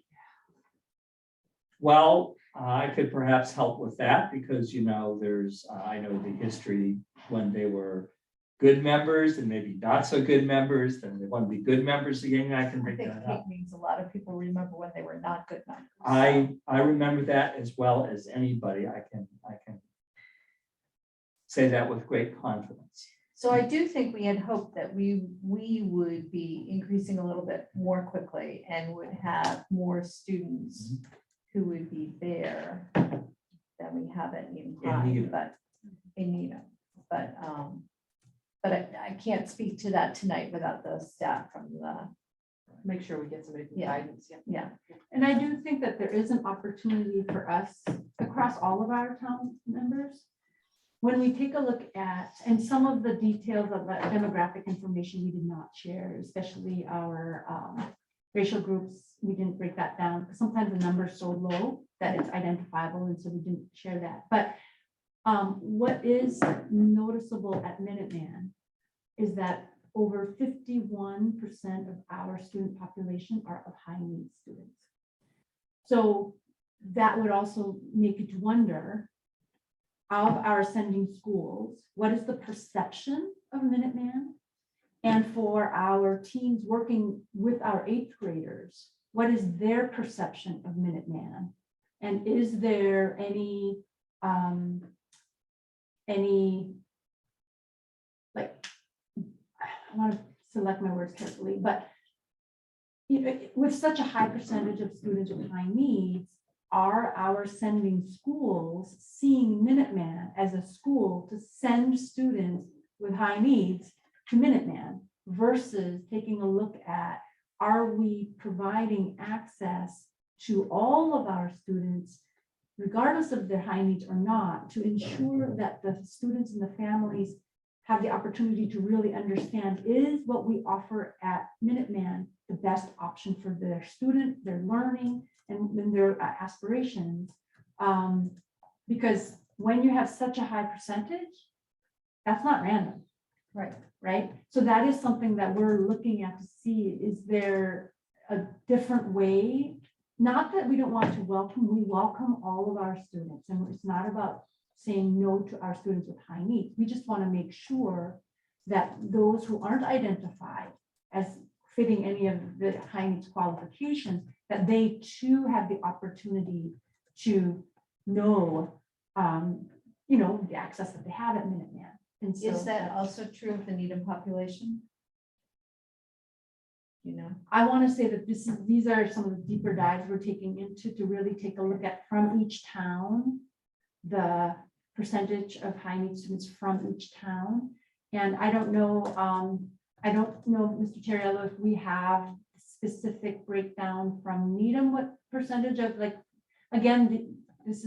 Well, I could perhaps help with that because, there's, I know the history when they were good members and maybe not so good members, then they want to be good members again. I can I bring think that Kate up. means a lot of people remember when they were not good members. I remember that as well as anybody. I can say that with great confidence. So I do think we had hoped that we would be increasing a little bit more quickly and would have more students who would be there than we have at Needham High, Needham. but in Needham. But I can't speak to that tonight without the staff from the, Make sure we get somebody from Yeah. guidance. yeah. And I do think that there is an opportunity for us across all of our town members. When we take a look at, and some of the details of that demographic information we did not share, especially our racial groups, we didn't break that down. Sometimes the number is so low that it's identifiable, and so we didn't share that. But what is noticeable at Minuteman is that over 51% of our student population are of high needs students. So that would also make you wonder, of our sending schools, what is the perception of Minuteman? And for our teams working with our 8th graders, what is their perception of Minuteman? And is there any like, I want to select my words carefully, but with such a high percentage of students with high needs, are our sending schools seeing Minuteman as a school to send students with high needs to Minuteman versus taking a look at, are we providing access to all of our students regardless of their high needs or not, to ensure that the students and the families have the opportunity to really understand, is what we offer at Minuteman the best option for their student, their learning, and their aspirations. Because when you have such a high percentage, that's not random. Right. So that is something that we're looking at to see, is there a different way? Not that we don't want to welcome, we welcome all of our students, and it's not about saying no to our students with high needs. We just want to make sure that those who aren't identified as fitting any of the high needs qualifications, that they too have the opportunity to know, the access that they have at Minuteman. And so, Is that also true of the Needham population? I want to say that these are some of the deeper dives we're taking into, to really take a look at from each town, the percentage of high need students from each town. And I don't know, Mr. Terriello, if we have specific breakdown from Needham, what percentage of, like, again,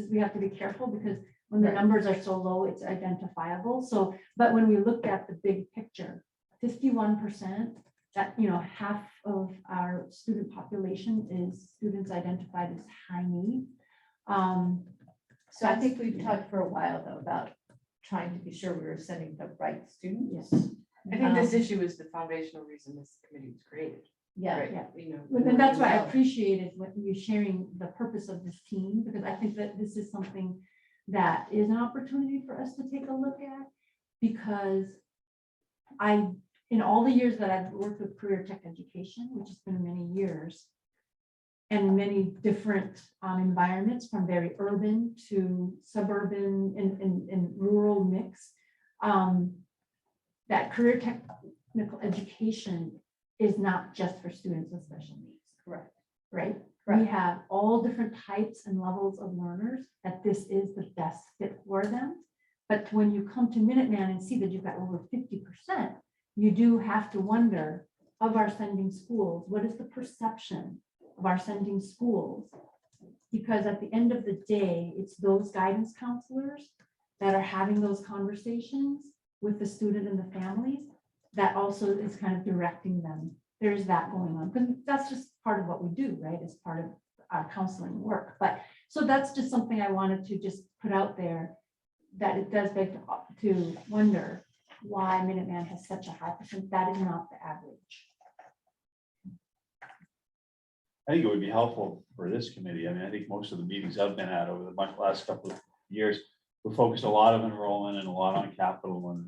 we have to be careful, because when the numbers are so low, it's identifiable. So, but when we looked at the big picture, 51%, that, half of our student population is students identified as high need. So I think we've talked for a while, though, about trying to be sure we were sending the right students. Yes. I think this issue is the foundational reason this committee was created. Yeah. Right? Yeah. And that's why I appreciated what you sharing the purpose of this team, because I think that this is something that is an opportunity for us to take a look at, because in all the years that I've worked with career tech education, which has been many years, and many different environments, from very urban to suburban and rural mix, that career technical education is not just for students with special needs. Correct. Right? Correct. We have all different types and levels of learners, that this is the best fit for them. But when you come to Minuteman and see that you've got over 50%, you do have to wonder, of our sending schools, what is the perception of our sending schools? Because at the end of the day, it's those guidance counselors that are having those conversations with the student and the families that also is kind of directing them. There's that going on, because that's just part of what we do, right? It's part of our counseling work. But so that's just something I wanted to just put out there, that it does beg to wonder why Minuteman has such a high percent. That is not the average. I think it would be helpful for this committee. I mean, I think most of the meetings I've been at over the last couple of years, we focused a lot of enrollment and a lot on capital, and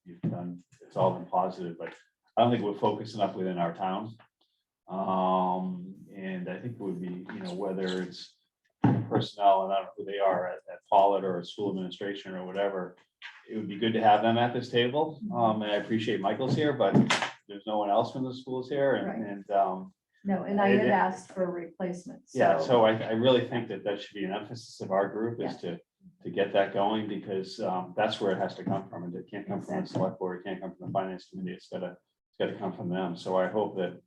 you've done, it's all been positive, but I don't think we're focused enough within our town. And I think it would be, whether it's personnel, and I don't know who they are at Pollard or school administration or whatever, it would be good to have them at this table. And I appreciate Michael's here, but there's no one else from the schools here, and No, and I had asked for a replacement. yeah, so I really think that should be an emphasis of our group, is to get that going, because that's where it has to come from, and it can't come from the select board, it can't come from the finance committee, it's gotta come from them. So I hope that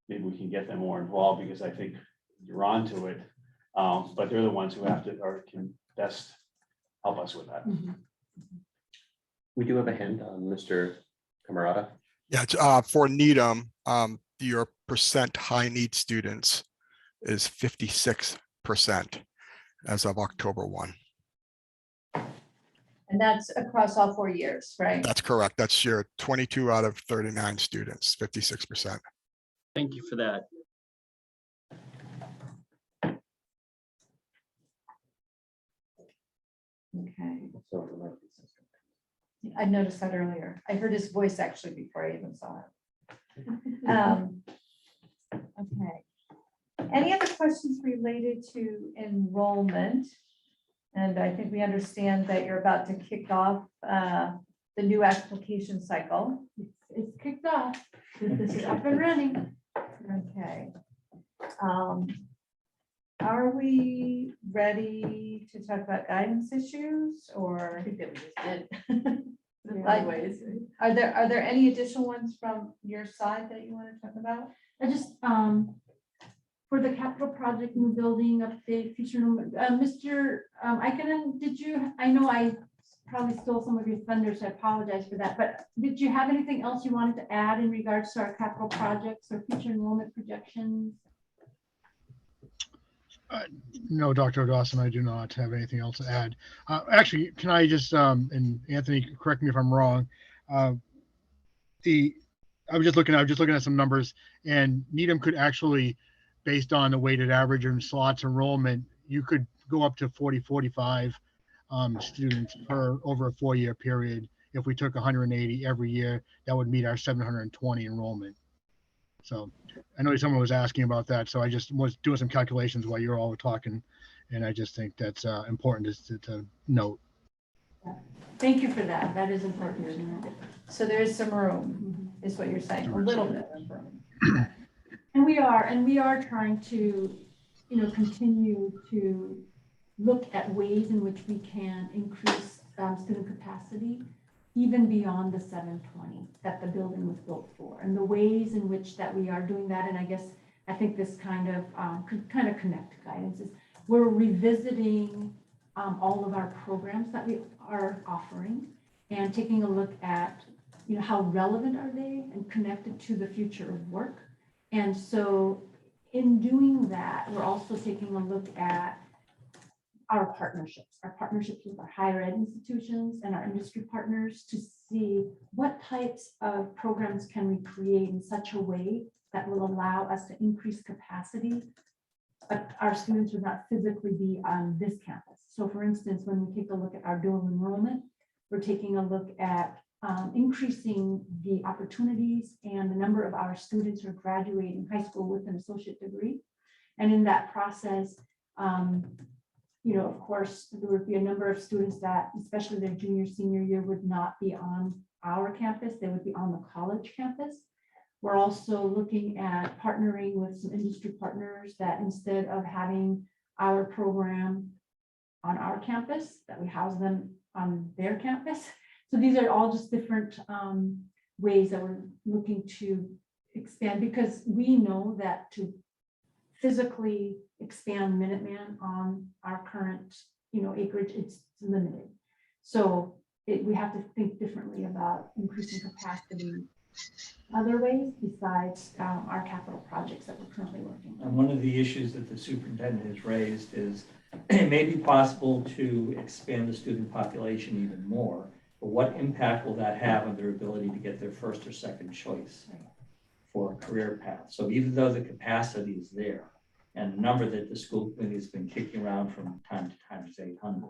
maybe we can get them more involved, because I think you're on to it, but they're the ones who have to, or can best help us with that. We do have a hand on Mr. Camarada. Yeah, for Needham, your percent high need students is 56% as of October 1. And that's across all 4 years, right? That's correct. That's your 22 out of 39 students, 56%. Thank you for that. Okay. So, I noticed that earlier. I heard his voice actually before I even saw it. Okay. Any other questions related to enrollment? And I think we understand that you're about to kick off the new application cycle. It's kicked off. This is up and running. Okay. Are we ready to talk about guidance issues, or? I think that we just did. Like, Ways. Are there any additional ones from your side that you want to talk about? I just, for the capital project, new building update, future, Mr. Ikonen, did you, I know I probably stole some of your thunder, so I apologize for that, but did you have anything else you wanted to add in regards to our capital projects or future enrollment projections? No, Dr. Dawson, I do not have anything else to add. Actually, can I just, and Anthony, correct me if I'm wrong. I was just looking at some numbers, and Needham could actually, based on the weighted average and slots enrollment, you could go up to 45 students per over a 4-year period. If we took 180 every year, that would meet our 720 enrollment. So I know someone was asking about that, so I just was doing some calculations while you were all talking, and I just think that's important to note. Thank you for that. That is important. So there is some room, is what you're saying, a little bit of room. And we are trying to, continue to look at ways in which we can increase student capacity even beyond the 720 that the building was built for, and the ways in which that we are doing that. And I think this kind of could kind of connect guidance is we're revisiting all of our programs that we are offering and taking a look at, how relevant are they and connected to the future of work. And so in doing that, we're also taking a look at our partnerships with our higher ed institutions and our industry partners to see what types of programs can we create in such a way that will allow us to increase capacity, but our students would not physically be on this campus. So for instance, when we take a look at our dual enrollment, we're taking a look at increasing the opportunities and the number of our students who are graduating high school with an associate degree. And in that process, of course, there would be a number of students that, especially their junior, senior year, would not be on our campus. They would be on the college campus. We're also looking at partnering with some industry partners that instead of having our program on our campus, that we house them on their campus. So these are all just different ways that we're looking to expand, because we know that to physically expand Minuteman on our current, acreage, it's limited. So we have to think differently about increasing capacity other ways besides our capital projects that we're currently working on. And one of the issues that the superintendent has raised is it may be possible to expand the student population even more, but what impact will that have on their ability to get their first or second choice for a career path? So even though the capacity is there, and the number that the school committee has been kicking around from time to time is 800.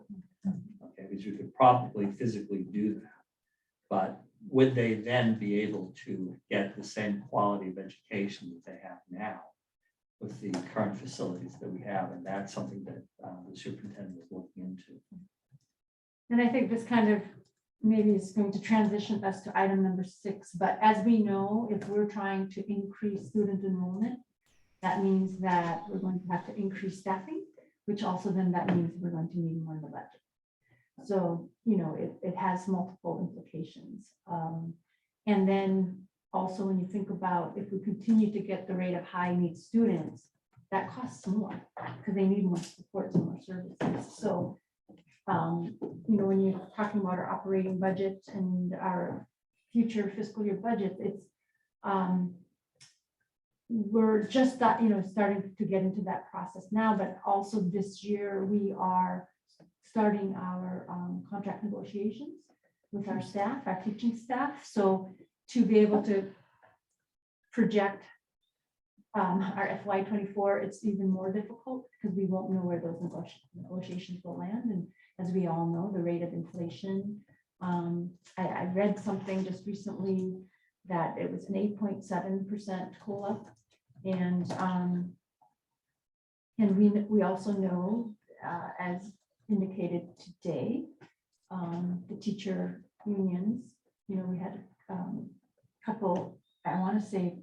Okay, because you could probably physically do that. But would they then be able to get the same quality of education that they have now with the current facilities that we have? And that's something that the superintendent is looking into. And I think this kind of maybe is going to transition us to item number 6. But as we know, if we're trying to increase student enrollment, that means that we're going to have to increase staffing, which also then that means we're going to need more in the budget. So, it has multiple implications. And then also when you think about if we continue to get the rate of high need students, that costs more because they need more supports and more services. So, when you're talking about our operating budget and our future fiscal year budget, it's we're just starting to get into that process now, but also this year we are starting our contract negotiations with our staff, our teaching staff. So to be able to project our FY24, it's even more difficult because we won't know where those negotiations will land. And as we all know, the rate of inflation, I read something just recently that it was an 8.7% COLA. And we also know, as indicated today, the teacher unions, we had a couple, I want to say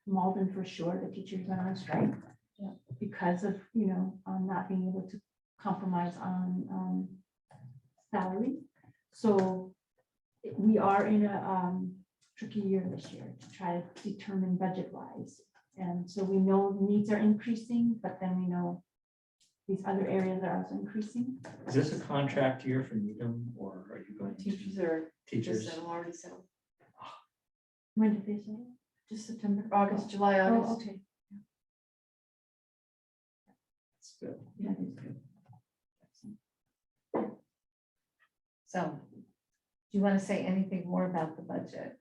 Malden for sure, the teachers went on strike because of, not being able to compromise on salary. So we are in a tricky year this year to try to determine budget-wise And so we know the needs are increasing, but then we know these other areas are also increasing. Is this a contract year for Needham, or are you going to? Teachers are Teachers? just already settled. When did they say? Just September, August, July, Oh, August. okay. That's good. Yeah. So, do you want to say anything more about the budget?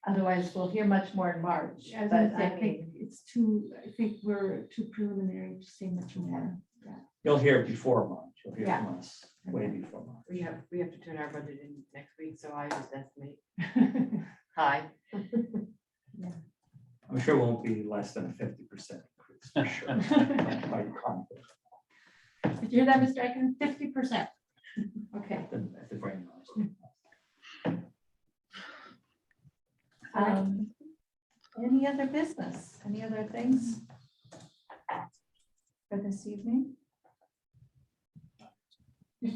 Otherwise, we'll hear much more in March, I was but gonna say, I I think mean, it's too, I think we're too preliminary to say much more. You'll hear it before March. You'll hear Yeah. from us way before March. We have to turn our budget in next week, so I just estimate. Hi. I'm sure it won't be less than a 50% increase, for sure. I'm quite confident. Did you hear that, Mr. Eichen? 50%. Okay. At the very most. any other business, any other things for this evening?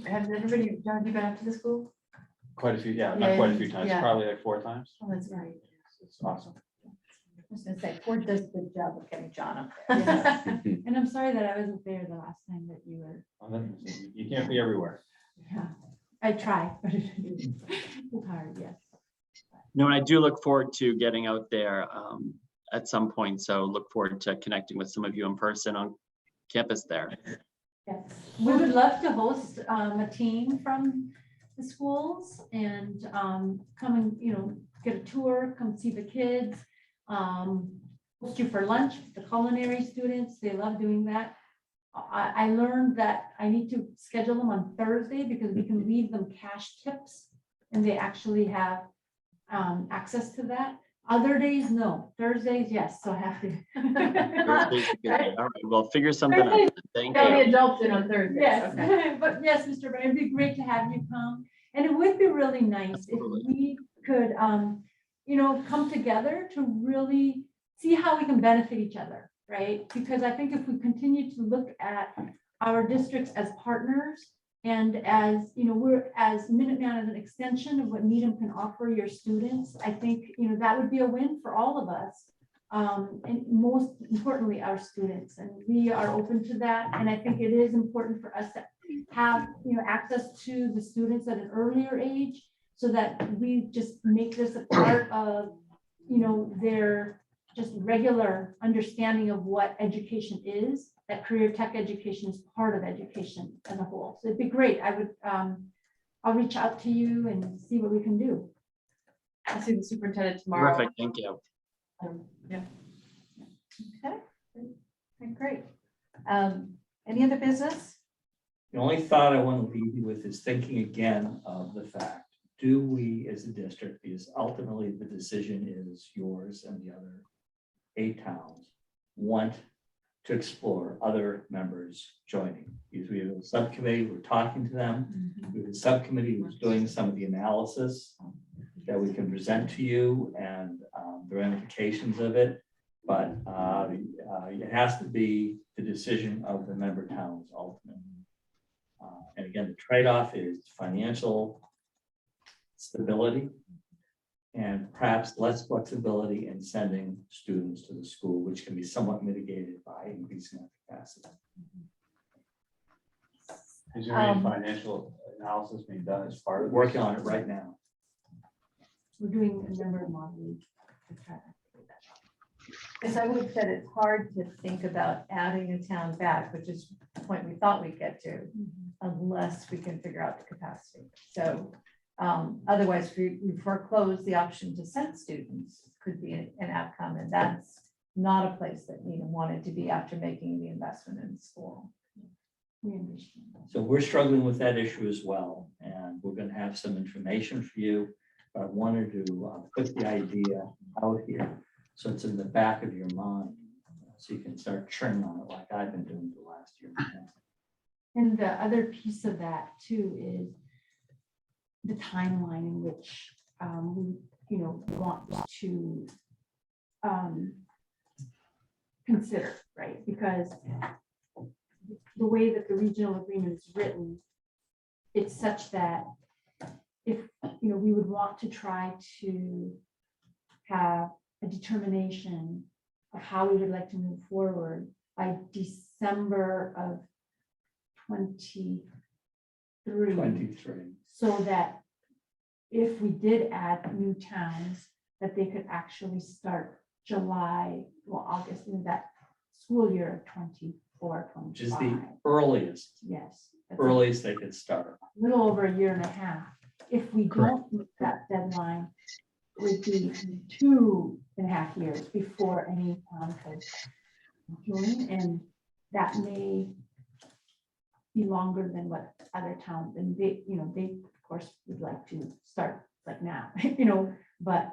Has everybody, John, have you been up to the school? Quite a few, yeah, Yeah, not quite a few times, yeah. probably like 4 times. Oh, that's right. It's awesome. I was gonna say, Ford does a good job of getting John up Yes. there. And I'm sorry that I wasn't there the last time that you were. Well, then, you can't be everywhere. Yeah, I try, but it's hard, yes. No, and I do look forward to getting out there at some point. So look forward to connecting with some of you in person on campus there. Yes, we would love to host a team from the schools and come and, get a tour, come see the kids. Host you for lunch, the culinary students, they love doing that. I learned that I need to schedule them on Thursday because we can leave them cash tips and they actually have access to that. Other days, no. Thursdays, yes, so I have to. Thursday's good. All right, well, figure something out. Thank Tell the you. adults in on Thursday. Yes, but yes, Mr. Brown, it'd be great to have you come. And it would be really nice if Absolutely. we could, come together to really see how we can benefit each other, right? Because I think if we continue to look at our districts as partners and as, we're as Minuteman as an extension of what Needham can offer your students, I think, that would be a win for all of us. And most importantly, our students, and we are open to that. And I think it is important for us to have, access to the students at an earlier age so that we just make this a part of, their just regular understanding of what education is, that career tech education is part of education as a whole. So it'd be great. I would, I'll reach out to you and see what we can do. I'll see the superintendent tomorrow. Terrific, thank you. Yeah. Okay, great. Any other business? The only thought I want to leave you with is thinking again of the fact, do we as a district, because ultimately the decision is yours and the other 8 towns, want to explore other members joining? Because we have a subcommittee, we're talking to them. We have a subcommittee who's doing some of the analysis that we can present to you and the ramifications of it. But it has to be the decision of the member towns ultimately. And again, the trade-off is financial stability and perhaps less flexibility in sending students to the school, which can be somewhat mitigated by increasing our capacity. Is there any financial analysis being done as part of? Working on it right now. We're doing a number of modeling to try to figure that out. Because I would have said it's hard to think about adding a town back, which is the point we thought we'd get to, unless we can figure out the capacity. So otherwise, we foreclose the option to send students, could be an outcome, and that's not a place that Needham wanted to be after making the investment in the school. We understand. So we're struggling with that issue as well, and we're going to have some information for you. But I wanted to put the idea out here, so it's in the back of your mind, so you can start churning on it like I've been doing the last year and a half. And the other piece of that too is the timeline in which we, want to consider, right? Because the way that the regional agreement is written, it's such that if, we would want to try to have a determination of how we would like to move forward by December of 23. 23. So that if we did add new towns, that they could actually start July, well, August, in that school year of 24, Which is 25. the earliest, Yes. that's a earliest they could start. Little over a year and a half. If we Correct. don't meet that deadline, it would be 2.5 years before any town could join, and that may be longer than what other towns, and they, they of course would like to start like now, but,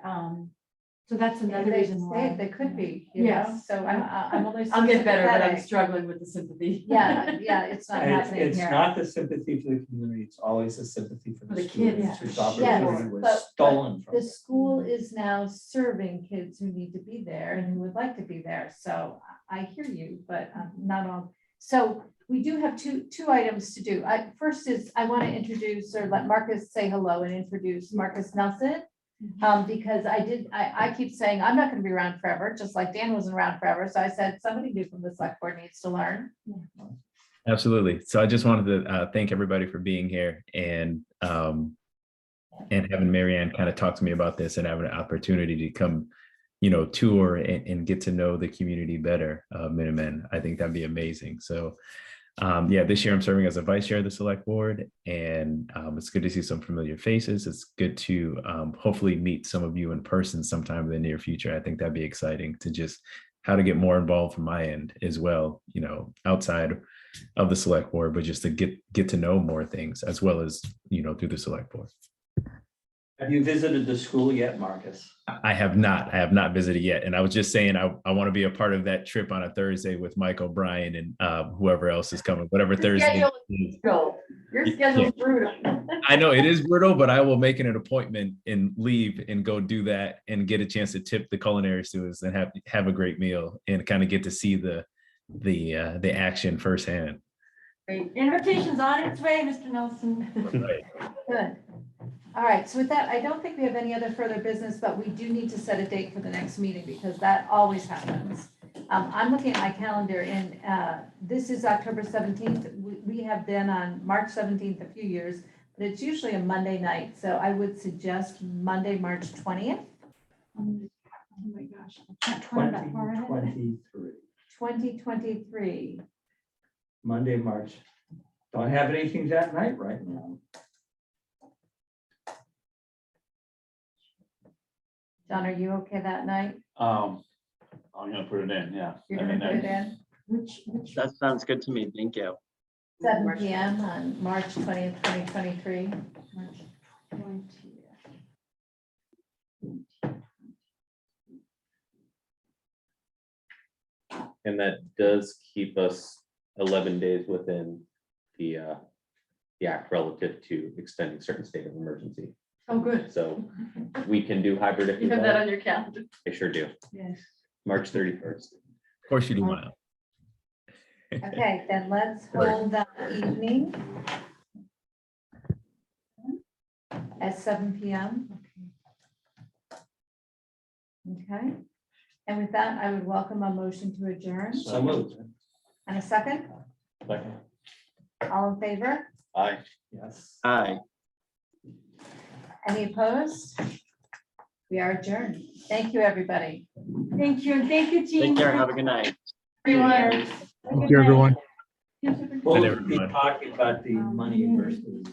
so that's another reason why. They could be, Yes. so I'm only. I'll get better, but I'm sympathetic. struggling with the sympathy. Yeah, it's not And happening it's here. not the sympathy for the community, it's always the sympathy for For the the kids. students whose Yes, opportunity was but stolen from the them. school is now serving kids who need to be there and who would like to be there. So I hear you, but not all. So we do have two items to do. First is I want to introduce or let Marcus say hello and introduce Marcus Nelson. Because I keep saying I'm not going to be around forever, just like Dan wasn't around forever. So I said somebody new from the select board needs to learn. Absolutely. So I just wanted to thank everybody for being here and having Marianne kind of talk to me about this and having an opportunity to come, tour and get to know the community better, Minutemen. I think that'd be amazing. So this year I'm serving as a vice chair of the select board, and it's good to see some familiar faces. It's good to hopefully meet some of you in person sometime in the near future. I think that'd be exciting to just how to get more involved from my end as well, outside of the select board, but just to get to know more things as well as, through the select board. Have you visited the school yet, Marcus? I have not visited yet. And I was just saying, I want to be a part of that trip on a Thursday with Mike O'Brien and whoever else is coming, whatever Thursday. Your schedule's brutal. I know it is brutal, but I will make it an appointment and leave and go do that and get a chance to tip the culinary students and have a great meal and kind of get to see the action firsthand. Great. Invitation's on its way, Mr. Nelson. Good. All right, so with that, I don't think we have any other further business, but we do need to set a date for the next meeting because that always happens. I'm looking at my calendar and this is October 17th. We have been on March 17th a few years, but it's usually a Monday night. So I would suggest Monday, March 20th. Oh my gosh, I can't plan that far ahead. 2023, 2023. Monday, March. Don't have anything that night right now. John, are you okay that night? I'm gonna put it in, yeah. You're gonna put it in? Which, That sounds good to me. Thank you. 7 PM on March 20th, 2023. March 20th. And that does keep us 11 days within the act relative to extending certain state of emergency. Oh, good. So we can do hybrid if You you have that want. on your calendar. I sure do. Yes. March 31st. Of course you do, Maya. Okay, then let's hold that evening at 7 PM. Okay, and with that, I would welcome a motion to adjourn. So moved. And a second, Second. all in favor? Aye. Yes. Hi. Any opposed? We are adjourned. Thank you, everybody. Thank you, and thank you, team. Take care. Have a good night. Everyone. Thank you, everyone. We'll be everyone. talking about the money versus